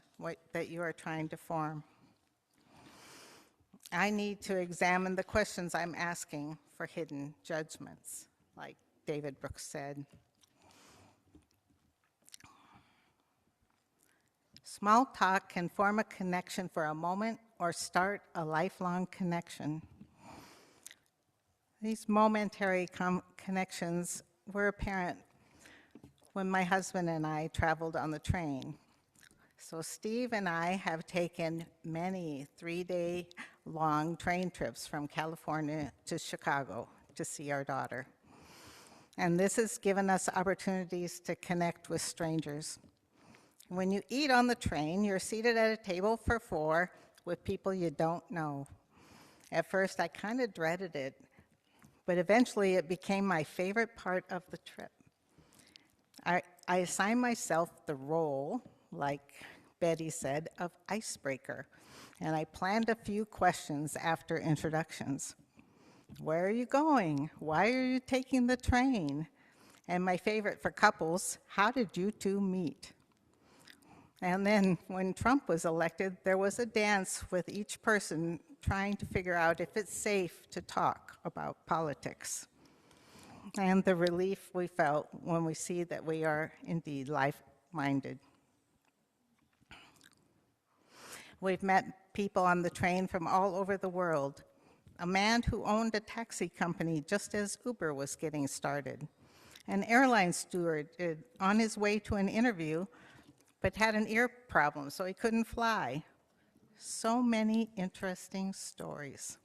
Speaker 1: that you are trying to form. I need to examine the questions I'm asking for hidden judgments, like David Brooks said. Small talk can form a connection for a moment or start a lifelong connection. These momentary connections were apparent when my husband and I traveled on the train. So Steve and I have taken many 3-day-long train trips from California to Chicago to see our daughter. And this has given us opportunities to connect with strangers. When you eat on the train, you're seated at a table for 4 with people you don't know. At first, I kind of dreaded it, but eventually it became my favorite part of the trip. I assigned myself the role, like Betty said, of icebreaker, and I planned a few questions after introductions. Where are you going? Why are you taking the train? And my favorite for couples, how did you two meet? And then when Trump was elected, there was a dance with each person trying to figure out if it's safe to talk about politics. And the relief we felt when we see that we are indeed like-minded. We've met people on the train from all over the world. A man who owned a taxi company just as Uber was getting started. An airline steward on his way to an interview, but had an ear problem, so he couldn't fly. So many interesting stories.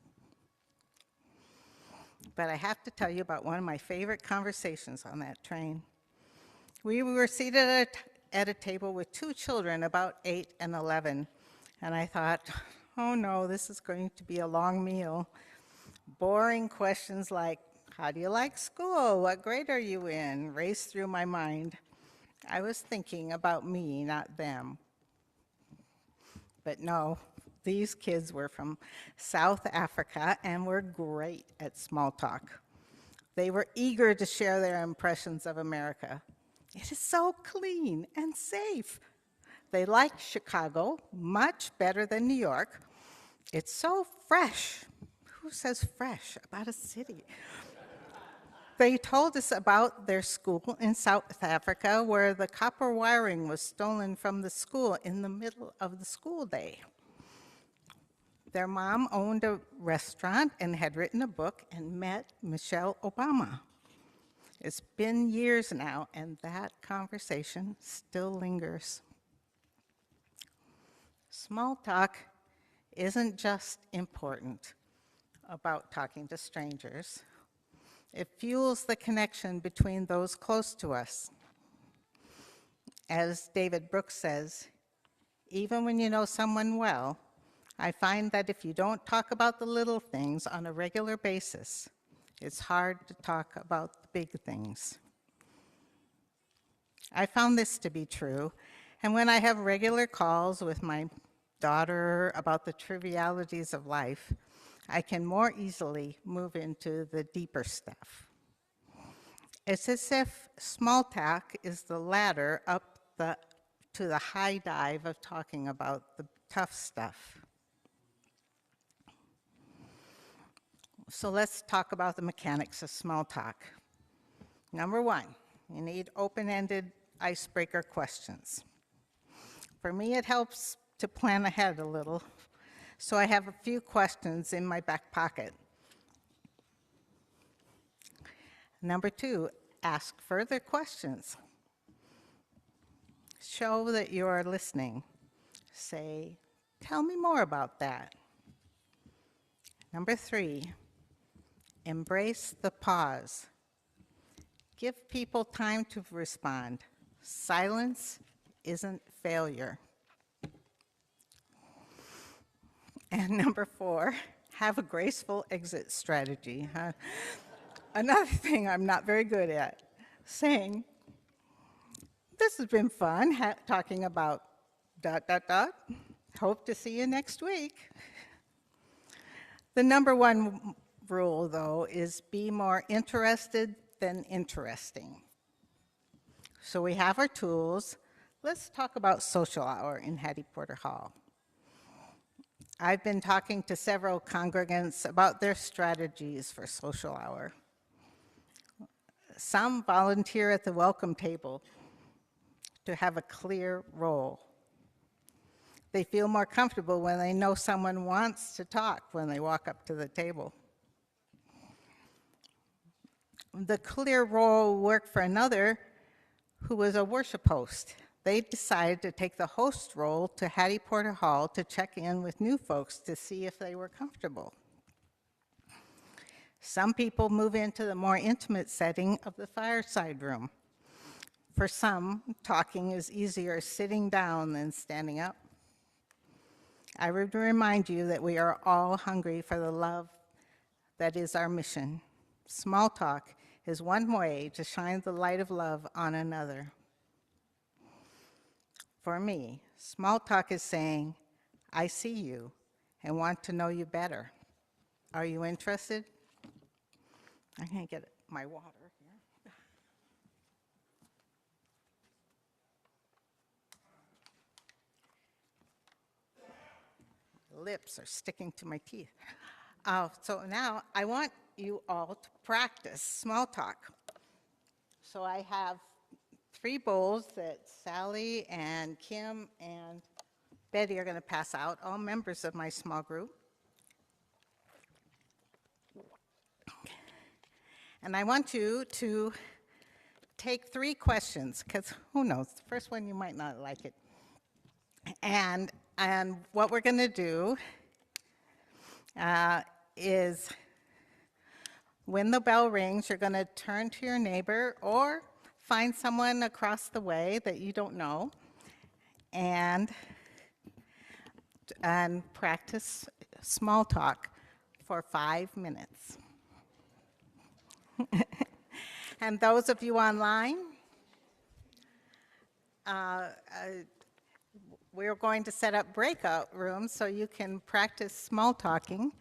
Speaker 1: But I have to tell you about one of my favorite conversations on that train. We were seated at a table with 2 children, about 8 and 11, and I thought, oh no, this is going to be a long meal. Boring questions like, How do you like school? What grade are you in? Raced through my mind. I was thinking about me, not them. But no, these kids were from South Africa and were great at small talk. They were eager to share their impressions of America. It is so clean and safe. They like Chicago much better than New York. It's so fresh. Who says fresh about a city? They told us about their school in South Africa where the copper wiring was stolen from the school in the middle of the school day. Their mom owned a restaurant and had written a book and met Michelle Obama. It's been years now, and that conversation still lingers. Small talk isn't just important about talking to strangers. It fuels the connection between those close to us. As David Brooks says, even when you know someone well, I find that if you don't talk about the little things on a regular basis, it's hard to talk about the big things. I found this to be true, and when I have regular calls with my daughter about the trivialities of life, I can more easily move into the deeper stuff. It's as if small talk is the ladder up to the high dive of talking about the tough stuff. So let's talk about the mechanics of small talk. Number one, you need open-ended icebreaker questions. For me, it helps to plan ahead a little, so I have a few questions in my back pocket. Number two, ask further questions. Show that you are listening. Say, tell me more about that. Number three, embrace the pause. Give people time to respond. Silence isn't failure. And number four, have a graceful exit strategy. Another thing I'm not very good at, saying, this has been fun, talking about ... Hope to see you next week. The number one rule, though, is be more interested than interesting. So we have our tools. Let's talk about social hour in Hattie Porter Hall. I've been talking to several congregants about their strategies for social hour. Some volunteer at the welcome table to have a clear role. They feel more comfortable when they know someone wants to talk when they walk up to the table. The clear role worked for another who was a worship host. They decided to take the host role to Hattie Porter Hall to check in with new folks to see if they were comfortable. Some people move into the more intimate setting of the fireside room. For some, talking is easier sitting down than standing up. I would remind you that we are all hungry for the love that is our mission. Small talk is one way to shine the light of love on another. For me, small talk is saying, I see you and want to know you better. Are you interested? I'm going to get my water here. Lips are sticking to my teeth. So now I want you all to practice small talk. So I have 3 bowls that Sally and Kim and Betty are going to pass out, all members of my small group. And I want you to take 3 questions, because who knows, the first one you might not like it. And what we're going to do is when the bell rings, you're going to turn to your neighbor or find someone across the way that you don't know and practice small talk for 5 minutes. And those of you online, we're going to set up breakout rooms so you can practice small talking.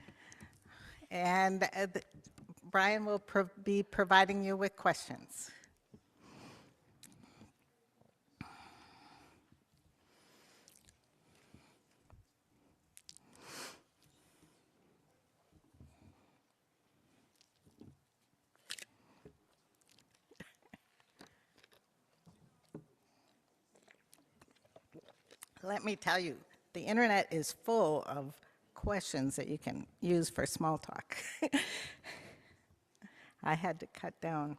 Speaker 1: And Brian will be providing you with questions. Let me tell you, the internet is full of questions that you can use for small talk. I had to cut down.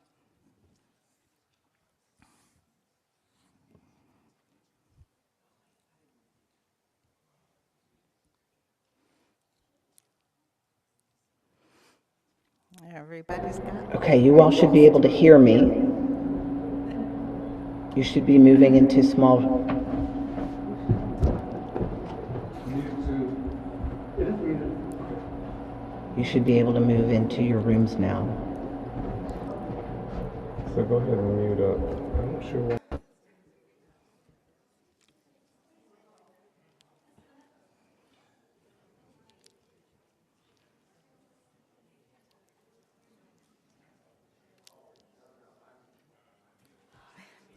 Speaker 1: Everybody's got.
Speaker 7: Okay, you all should be able to hear me. You should be moving into small. You should be able to move into your rooms now.
Speaker 8: So go ahead and mute up. I'm not sure why.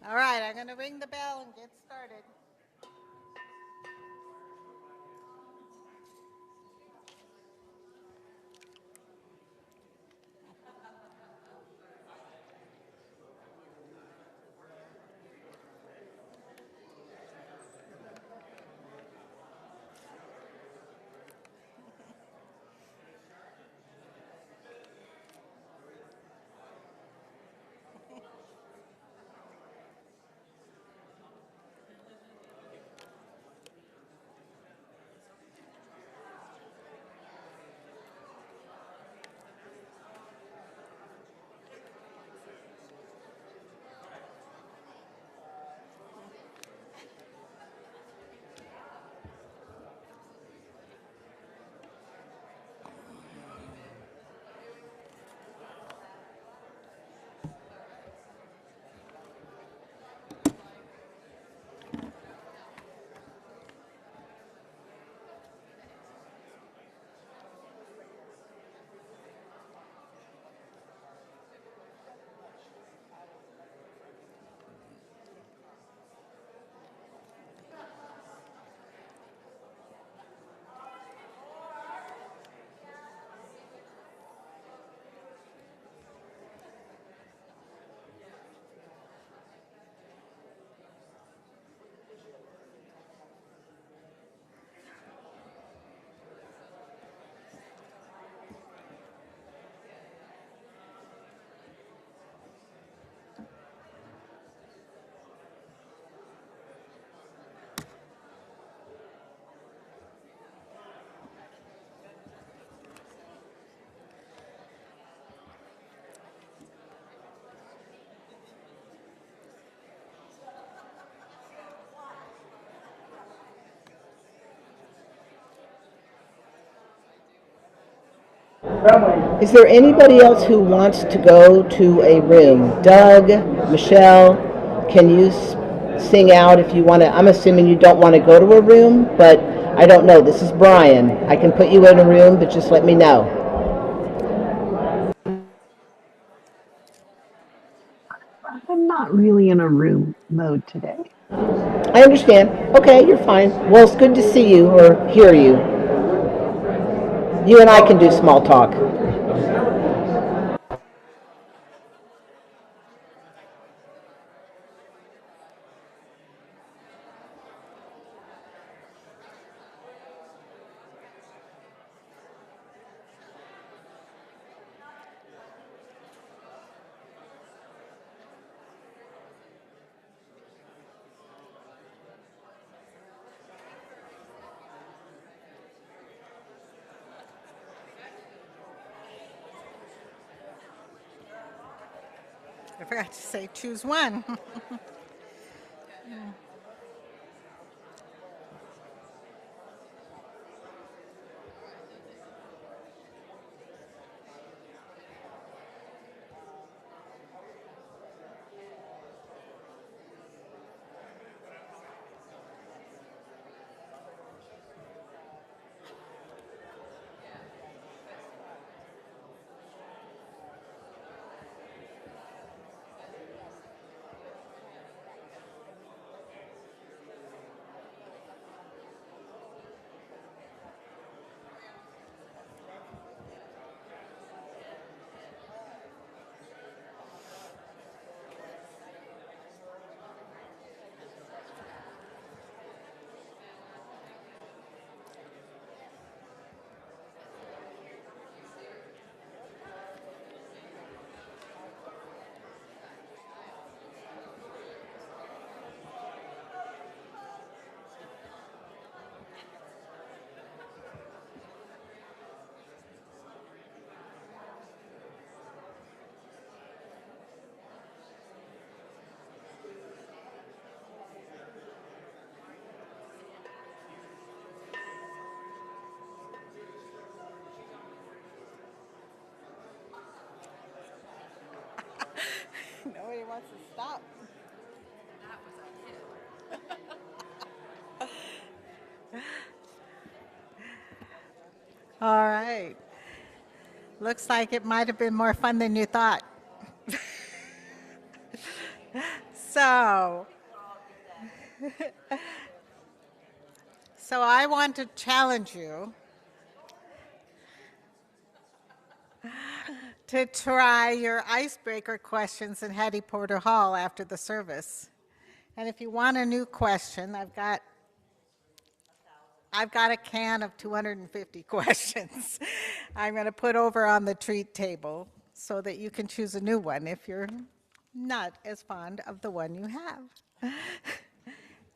Speaker 1: All right, I'm going to ring the bell and get started.
Speaker 7: Is there anybody else who wants to go to a room? Doug, Michelle, can you sing out if you want to? I'm assuming you don't want to go to a room, but I don't know. This is Brian. I can put you in a room, but just let me know.
Speaker 9: I'm not really in a room mode today.
Speaker 7: I understand. Okay, you're fine. Well, it's good to see you or hear you. You and I can do small talk.
Speaker 1: I forgot to say choose one. wants to stop. All right. Looks like it might have been more fun than you thought. So, so I want to challenge you to try your icebreaker questions in Hattie Porter Hall after the service. And if you want a new question, I've got a can of 250 questions I'm going to put over on the treat table so that you can choose a new one if you're not as fond of the one you have.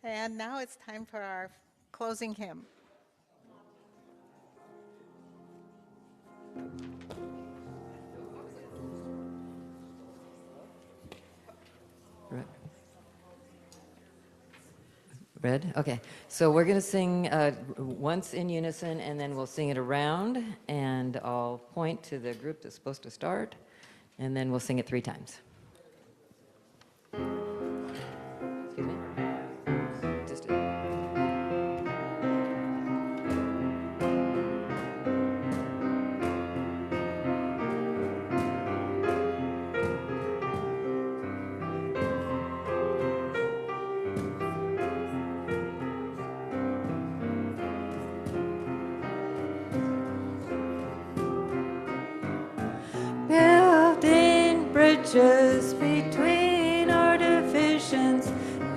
Speaker 1: And now it's time for our closing hymn.
Speaker 2: Red? Okay. So we're going to sing once in unison, and then we'll sing it around, and I'll point to the group that's supposed to start, and then we'll sing it 3 times. Excuse me? Just building bridges between our divisions.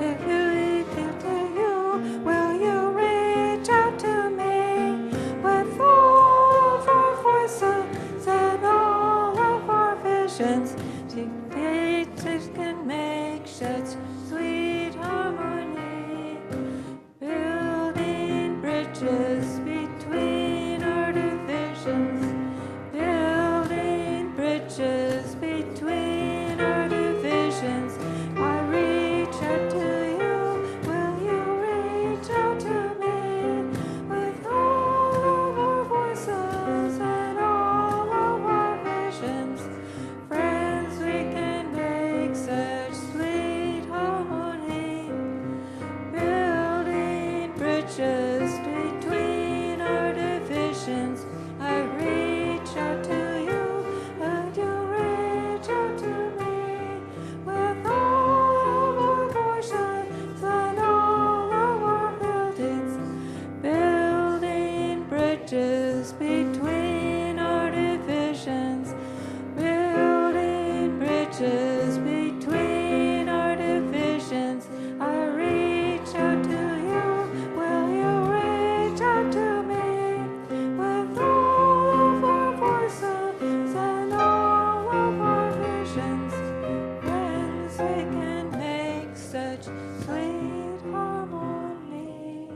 Speaker 2: If you get to you, will you reach out to me with all of our voices and all of our visions? Faces can make such sweet harmony, building bridges between our divisions. Building bridges between our divisions. I reach out to you, will you reach out to me with all of our voices and all of our visions? Friends, we can make such sweet harmony, building bridges between our divisions. I reach out to you, and you reach out to me with all of our voices and all of our buildings, building bridges between our divisions, building bridges between our divisions. I reach out to you, will you reach out to me with all of our voices and all of our visions? Friends, we can make such sweet harmony.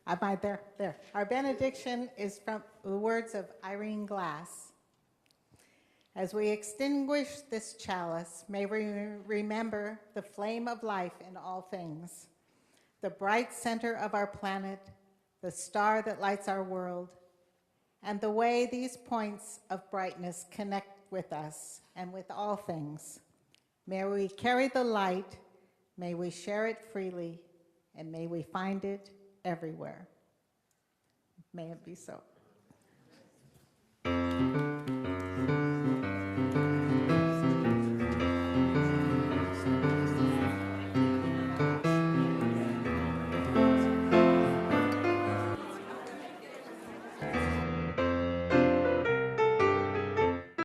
Speaker 1: Our benediction. There. Our benediction is from the words of Irene Glass. As we extinguish this chalice, may we remember the flame of life in all things, the bright center of our planet, the star that lights our world, and the way these points of brightness connect with us and with all things. May we carry the light, may we share it freely, and may we find it everywhere. May it be so.